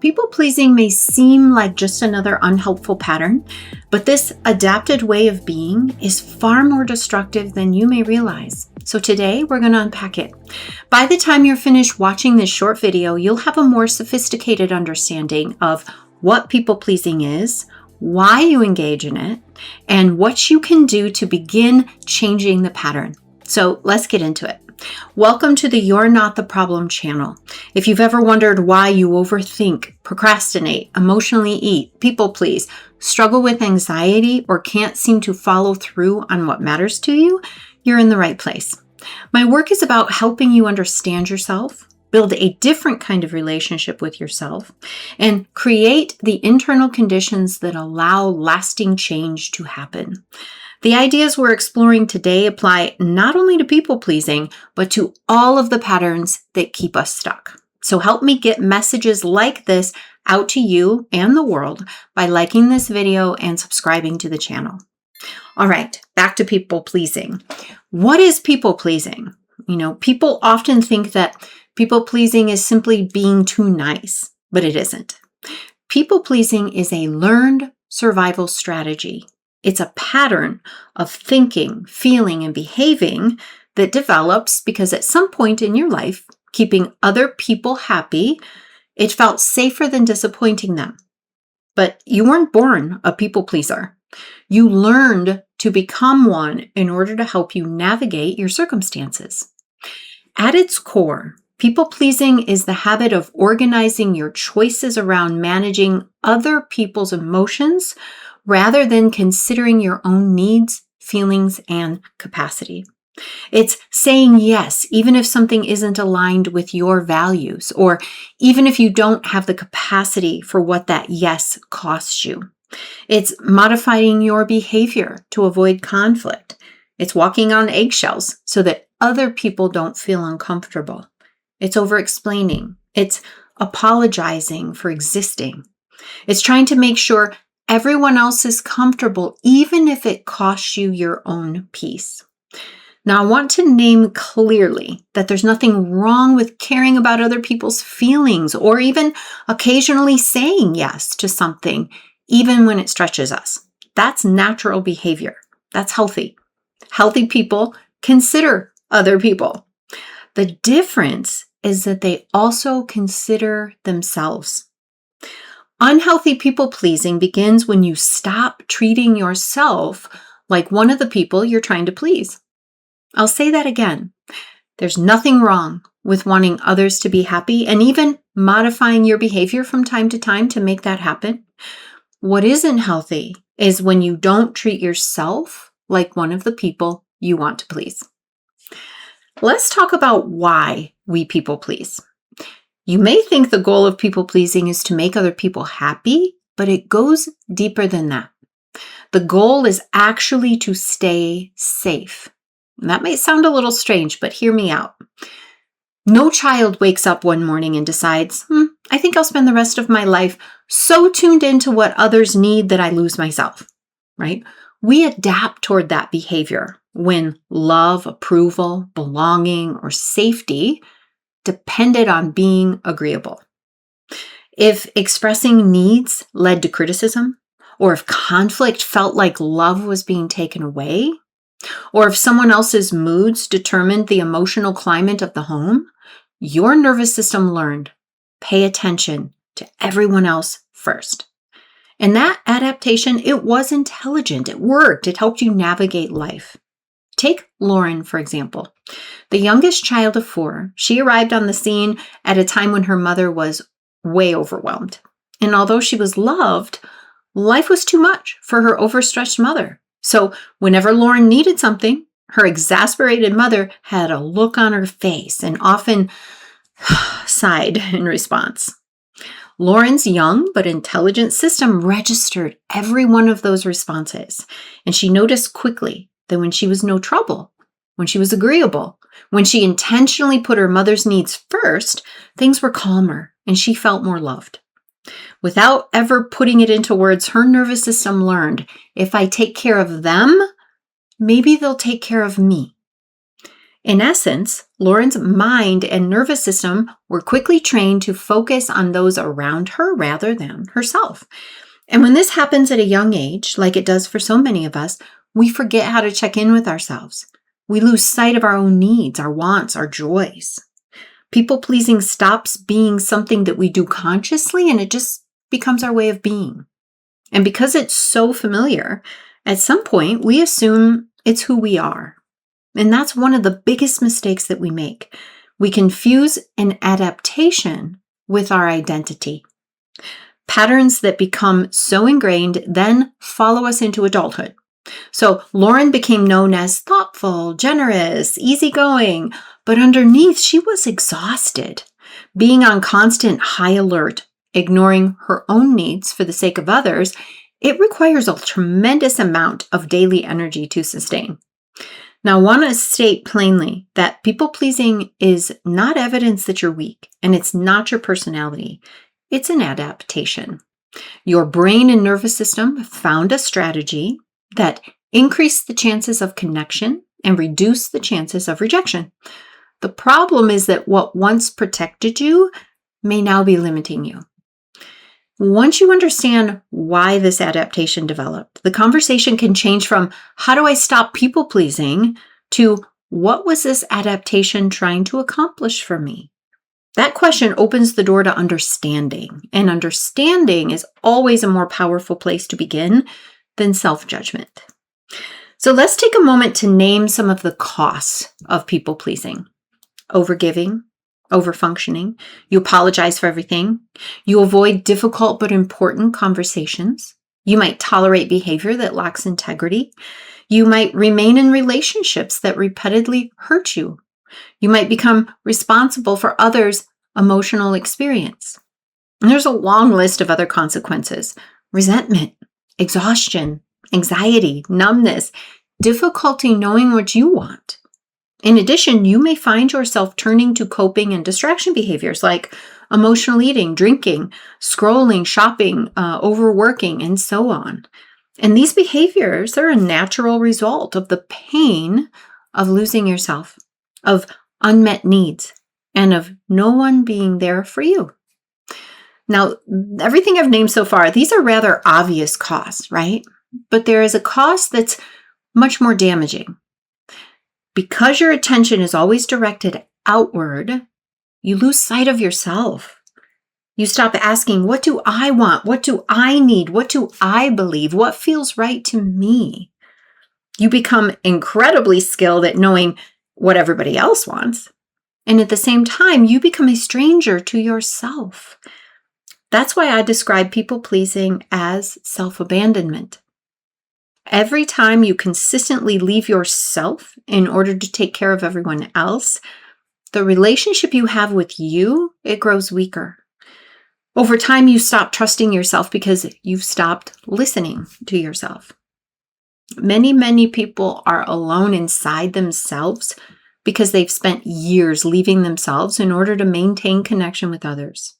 People-pleasing may seem like just another unhelpful pattern, but this adapted way of being is far more destructive than you may realize. So today, we're going to unpack it. By the time you're finished watching this short video, you'll have a more sophisticated understanding of what people-pleasing is, why you engage in it, and what you can do to begin changing the pattern. So let's get into it. Welcome to the You're Not the Problem channel. If you've ever wondered why you overthink, procrastinate, emotionally eat, people please, struggle with anxiety, or can't seem to follow through on what matters to you, you're in the right place. My work is about helping you understand yourself, build a different kind of relationship with yourself, and create the internal conditions that allow lasting change to happen. The ideas we're exploring today apply not only to people-pleasing, but to all of the patterns that keep us stuck. So help me get messages like this out to you and the world by liking this video and subscribing to the channel. All right, back to people-pleasing. What is people-pleasing? People often think that people-pleasing is simply being too nice, but it isn't. People-pleasing is a learned survival strategy. It's a pattern of thinking, feeling, and behaving that develops because at some point in your life, keeping other people happy, it felt safer than disappointing them. But you weren't born a people pleaser. You learned to become one in order to help you navigate your circumstances. At its core, people-pleasing is the habit of organizing your choices around managing other people's emotions rather than considering your own needs, feelings, and capacity. It's saying yes, even if something isn't aligned with your values, or even if you don't have the capacity for what that yes costs you. It's modifying your behavior to avoid conflict. It's walking on eggshells so that other people don't feel uncomfortable. It's over-explaining. It's apologizing for existing. It's trying to make sure everyone else is comfortable, even if it costs you your own peace. Now, I want to name clearly that there's nothing wrong with caring about other people's feelings or even occasionally saying yes to something, even when it stretches us. That's natural behavior. That's healthy. Healthy people consider other people. The difference is that they also consider themselves. Unhealthy people-pleasing begins when you stop treating yourself like one of the people you're trying to please. I'll say that again. There's nothing wrong with wanting others to be happy and even modifying your behavior from time to time to make that happen. What isn't healthy is when you don't treat yourself like one of the people you want to please. Let's talk about why we people-please. You may think the goal of people-pleasing is to make other people happy, but it goes deeper than that. The goal is actually to stay safe. And that may sound a little strange, but hear me out. No child wakes up one morning and decides, I think I'll spend the rest of my life so tuned into what others need that I lose myself, right? We adapt toward that behavior when love, approval, belonging, or safety depended on being agreeable. If expressing needs led to criticism, or if conflict felt like love was being taken away, or if someone else's moods determined the emotional climate of the home, your nervous system learned, pay attention to everyone else first. And that adaptation, it was intelligent, it worked, it helped you navigate life. Take Lauren, for example. The youngest child of 4, she arrived on the scene at a time when her mother was way overwhelmed. And although she was loved, life was too much for her overstretched mother. So whenever Lauren needed something, her exasperated mother had a look on her face and often sighed in response. Lauren's young but intelligent system registered every one of those responses, and she noticed quickly that when she was no trouble, when she was agreeable, when she intentionally put her mother's needs first, things were calmer and she felt more loved. Without ever putting it into words, her nervous system learned, if I take care of them, maybe they'll take care of me. In essence, Lauren's mind and nervous system were quickly trained to focus on those around her rather than herself. And when this happens at a young age, like it does for so many of us, we forget how to check in with ourselves. We lose sight of our own needs, our wants, our joys. People-pleasing stops being something that we do consciously, and it just becomes our way of being. And because it's so familiar, at some point we assume it's who we are. And that's one of the biggest mistakes that we make. We confuse an adaptation with our identity. Patterns that become so ingrained then follow us into adulthood. So Lauren became known as thoughtful, generous, easygoing, but underneath she was exhausted, being on constant high alert, ignoring her own needs for the sake of others. It requires a tremendous amount of daily energy to sustain. Now, I want to state plainly that people-pleasing is not evidence that you're weak, and it's not your personality. It's an adaptation. Your brain and nervous system found a strategy that increased the chances of connection and reduced the chances of rejection. The problem is that what once protected you may now be limiting you. Once you understand why this adaptation developed, the conversation can change from how do I stop people-pleasing to what was this adaptation trying to accomplish for me? That question opens the door to understanding, and understanding is always a more powerful place to begin than self-judgment. So let's take a moment to name some of the costs of people-pleasing. Overgiving, overfunctioning, you apologize for everything, you avoid difficult but important conversations, you might tolerate behavior that lacks integrity, you might remain in relationships that repeatedly hurt you, you might become responsible for others' emotional experience. And there's a long list of other consequences: resentment, exhaustion, anxiety, numbness, difficulty knowing what you want. In addition, you may find yourself turning to coping and distraction behaviors like emotional eating, drinking, scrolling, shopping, overworking, and so on. And these behaviors are a natural result of the pain of losing yourself, of unmet needs, and of no one being there for you. Now, everything I've named so far, these are rather obvious costs, right? But there is a cost that's much more damaging. Because your attention is always directed outward, you lose sight of yourself. You stop asking, what do I want? What do I need? What do I believe? What feels right to me? You become incredibly skilled at knowing what everybody else wants. And at the same time, you become a stranger to yourself. That's why I describe people-pleasing as self-abandonment. Every time you consistently leave yourself in order to take care of everyone else, the relationship you have with you, it grows weaker. Over time, you stop trusting yourself because you've stopped listening to yourself. Many people are alone inside themselves because they've spent years leaving themselves in order to maintain connection with others.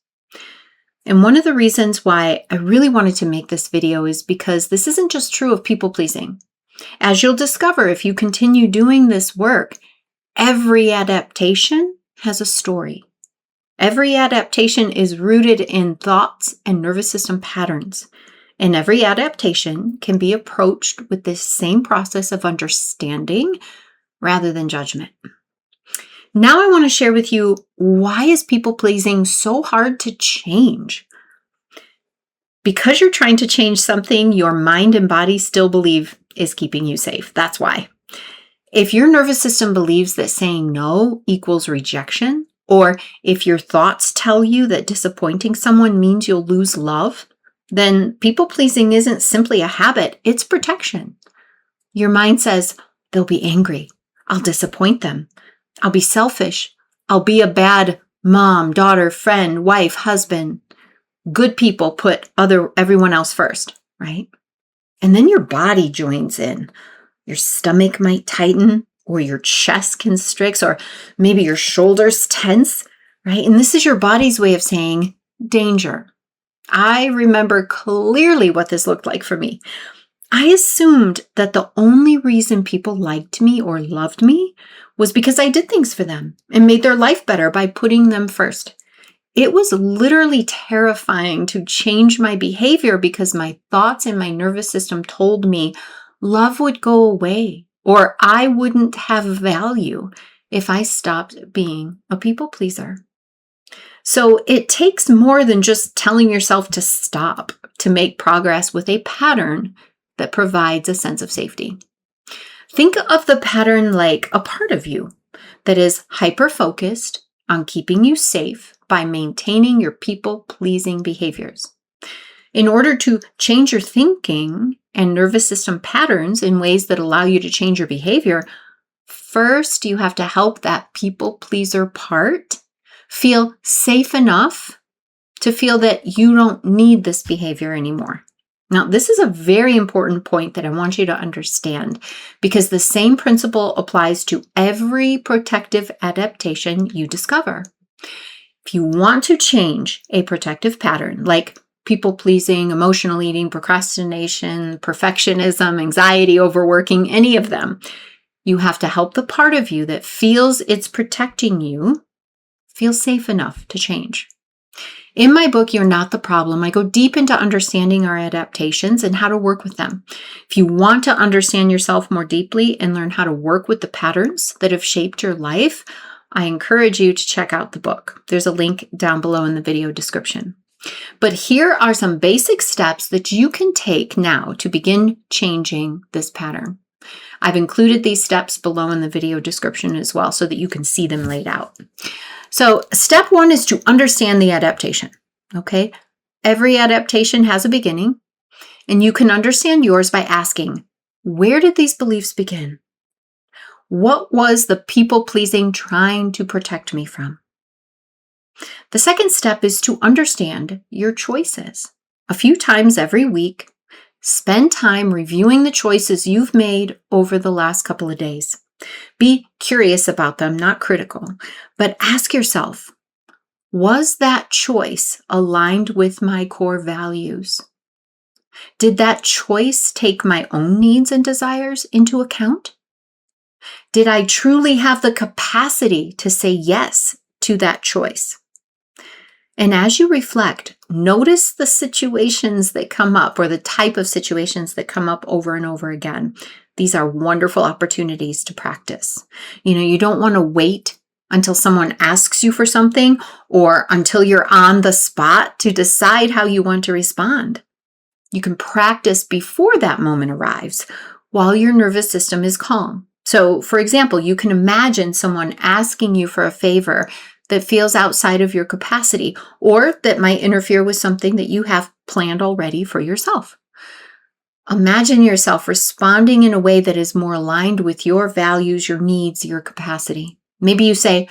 And one of the reasons why I really wanted to make this video is because this isn't just true of people-pleasing. As you'll discover if you continue doing this work, every adaptation has a story. Every adaptation is rooted in thoughts and nervous system patterns. And every adaptation can be approached with this same process of understanding rather than judgment. Now I want to share with you, why is people-pleasing so hard to change? Because you're trying to change something your mind and body still believe is keeping you safe. That's why. If your nervous system believes that saying no equals rejection, or if your thoughts tell you that disappointing someone means you'll lose love, then people-pleasing isn't simply a habit, it's protection. Your mind says, they'll be angry. I'll disappoint them. I'll be selfish. I'll be a bad mom, daughter, friend, wife, husband. Good people put everyone else first, right? And then your body joins in. Your stomach might tighten, or your chest constricts, or maybe your shoulders tense, right? And this is your body's way of saying danger. I remember clearly what this looked like for me. I assumed that the only reason people liked me or loved me was because I did things for them and made their life better by putting them first. It was literally terrifying to change my behavior because my thoughts and my nervous system told me love would go away or I wouldn't have value if I stopped being a people pleaser. So it takes more than just telling yourself to stop to make progress with a pattern that provides a sense of safety. Think of the pattern like a part of you that is hyper-focused on keeping you safe by maintaining your people-pleasing behaviors. In order to change your thinking and nervous system patterns in ways that allow you to change your behavior, first you have to help that people-pleaser part feel safe enough to feel that you don't need this behavior anymore. Now, this is a very important point that I want you to understand because the same principle applies to every protective adaptation you discover. If you want to change a protective pattern like people-pleasing, emotional eating, procrastination, perfectionism, anxiety, overworking, any of them, you have to help the part of you that feels it's protecting you feel safe enough to change. In my book, You're Not the Problem, I go deep into understanding our adaptations and how to work with them. If you want to understand yourself more deeply and learn how to work with the patterns that have shaped your life, I encourage you to check out the book. There's a link down below in the video description. But here are some basic steps that you can take now to begin changing this pattern. I've included these steps below in the video description as well so that you can see them laid out. So step one is to understand the adaptation, okay? Every adaptation has a beginning, and you can understand yours by asking, where did these beliefs begin? What was the people-pleasing trying to protect me from? The second step is to understand your choices. A few times every week, spend time reviewing the choices you've made over the last couple of days. Be curious about them, not critical, but ask yourself, was that choice aligned with my core values? Did that choice take my own needs and desires into account? Did I truly have the capacity to say yes to that choice? And as you reflect, notice the situations that come up or the type of situations that come up over and over again. These are wonderful opportunities to practice. You don't want to wait until someone asks you for something or until you're on the spot to decide how you want to respond. You can practice before that moment arrives while your nervous system is calm. So, for example, you can imagine someone asking you for a favor that feels outside of your capacity or that might interfere with something that you have planned already for yourself. Imagine yourself responding in a way that is more aligned with your values, your needs, your capacity. Maybe you say,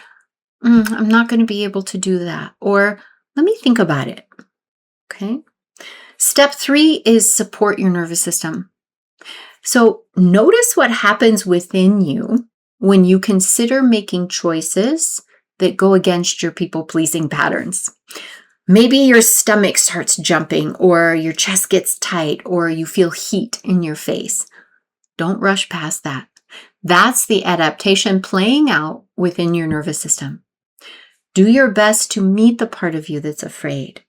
I'm not going to be able to do that, or let me think about it. Okay. Step 3 is support your nervous system. So notice what happens within you when you consider making choices that go against your people-pleasing patterns. Maybe your stomach starts jumping, or your chest gets tight, or you feel heat in your face. Don't rush past that. That's the adaptation playing out within your nervous system. Do your best to meet the part of you that's afraid.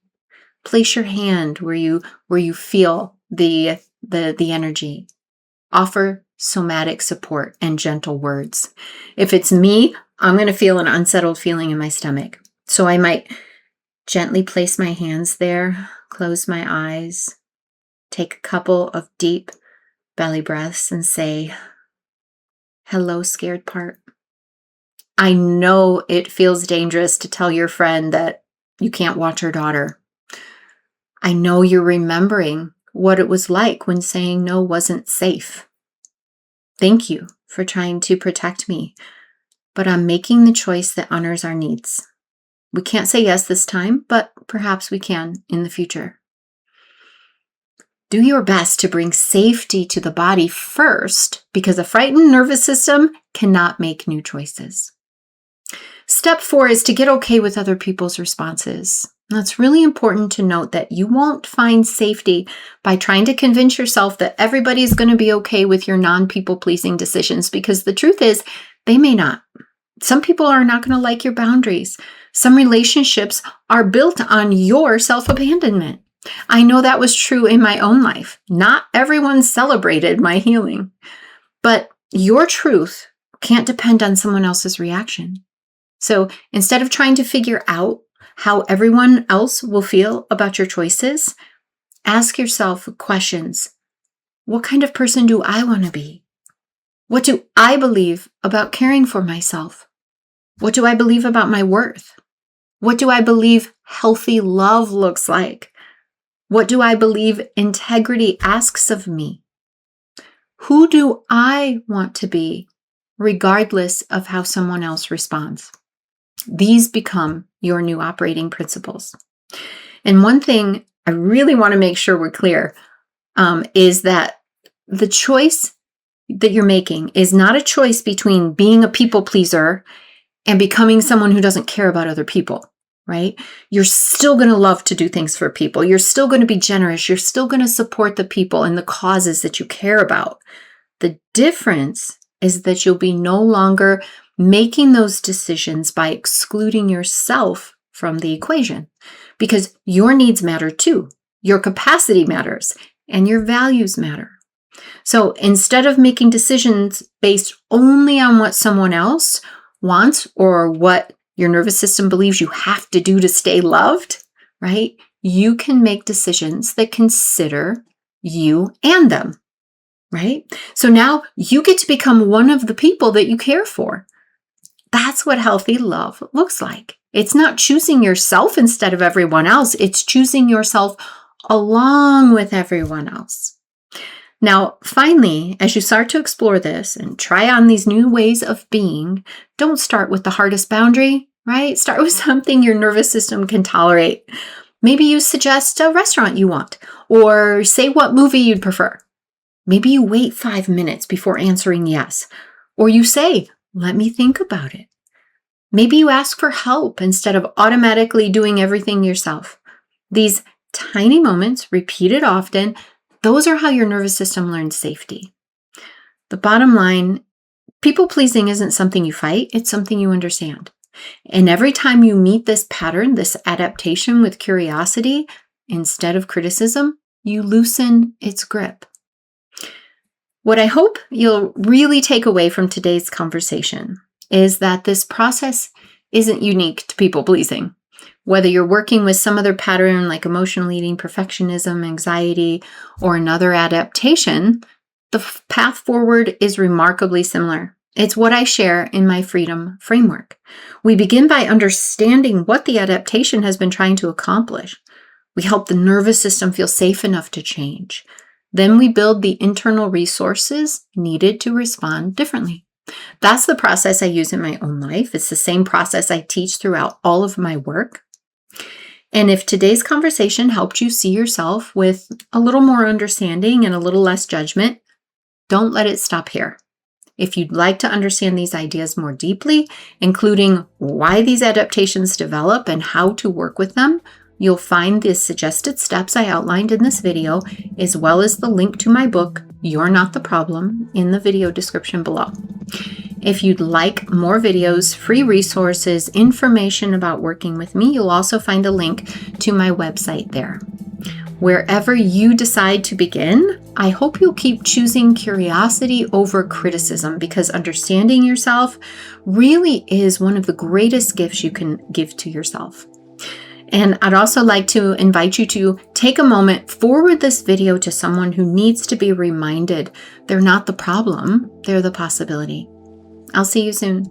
Place your hand where you feel the energy. Offer somatic support and gentle words. If it's me, I'm going to feel an unsettled feeling in my stomach. So I might gently place my hands there, close my eyes, take a couple of deep belly breaths and say, hello, scared part. I know it feels dangerous to tell your friend that you can't watch her daughter. I know you're remembering what it was like when saying no wasn't safe. Thank you for trying to protect me, but I'm making the choice that honors our needs. We can't say yes this time, but perhaps we can in the future. Do your best to bring safety to the body first, because a frightened nervous system cannot make new choices. Step 4 is to get okay with other people's responses. Now, it's really important to note that you won't find safety by trying to convince yourself that everybody's going to be okay with your non-people-pleasing decisions, because the truth is, They may not. Some people are not going to like your boundaries. Some relationships are built on your self-abandonment. I know that was true in my own life. Not everyone celebrated my healing. But your truth can't depend on someone else's reaction. So instead of trying to figure out how everyone else will feel about your choices, ask yourself questions. What kind of person do I want to be? What do I believe about caring for myself? What do I believe about my worth? What do I believe healthy love looks like? What do I believe integrity asks of me? Who do I want to be, regardless of how someone else responds? These become your new operating principles. And one thing I really want to make sure we're clear is that the choice that you're making is not a choice between being a people pleaser and becoming someone who doesn't care about other people, right? You're still going to love to do things for people. You're still going to be generous. You're still going to support the people and the causes that you care about. The difference is that you'll be no longer making those decisions by excluding yourself from the equation, because your needs matter too. Your capacity matters and your values matter. So instead of making decisions based only on what someone else wants or what your nervous system believes you have to do to stay loved, right? You can make decisions that consider you and them, right? So now you get to become one of the people that you care for. That's what healthy love looks like. It's not choosing yourself instead of everyone else. It's choosing yourself along with everyone else. Now, finally, as you start to explore this and try on these new ways of being, don't start with the hardest boundary, right? Start with something your nervous system can tolerate. Maybe you suggest a restaurant you want, or say what movie you'd prefer. Maybe you wait 5 minutes before answering yes, or you say, let me think about it. Maybe you ask for help instead of automatically doing everything yourself. These tiny moments, repeated often, those are how your nervous system learns safety. The bottom line, people pleasing isn't something you fight, it's something you understand. And every time you meet this pattern, this adaptation with curiosity instead of criticism, you loosen its grip. What I hope you'll really take away from today's conversation is that this process isn't unique to people pleasing. Whether you're working with some other pattern like emotional eating, perfectionism, anxiety, or another adaptation, the path forward is remarkably similar. It's what I share in my Freedom Framework. We begin by understanding what the adaptation has been trying to accomplish. We help the nervous system feel safe enough to change. Then we build the internal resources needed to respond differently. That's the process I use in my own life. It's the same process I teach throughout all of my work. And if today's conversation helped you see yourself with a little more understanding and a little less judgment, don't let it stop here. If you'd like to understand these ideas more deeply, including why these adaptations develop and how to work with them, you'll find the suggested steps I outlined in this video, as well as the link to my book, You're Not the Problem, in the video description below. If you'd like more videos, free resources, information about working with me, you'll also find a link to my website there. Wherever you decide to begin, I hope you'll keep choosing curiosity over criticism, because understanding yourself really is one of the greatest gifts you can give to yourself. And I'd also like to invite you to take a moment, forward this video to someone who needs to be reminded they're not the problem, they're the possibility. I'll see you soon.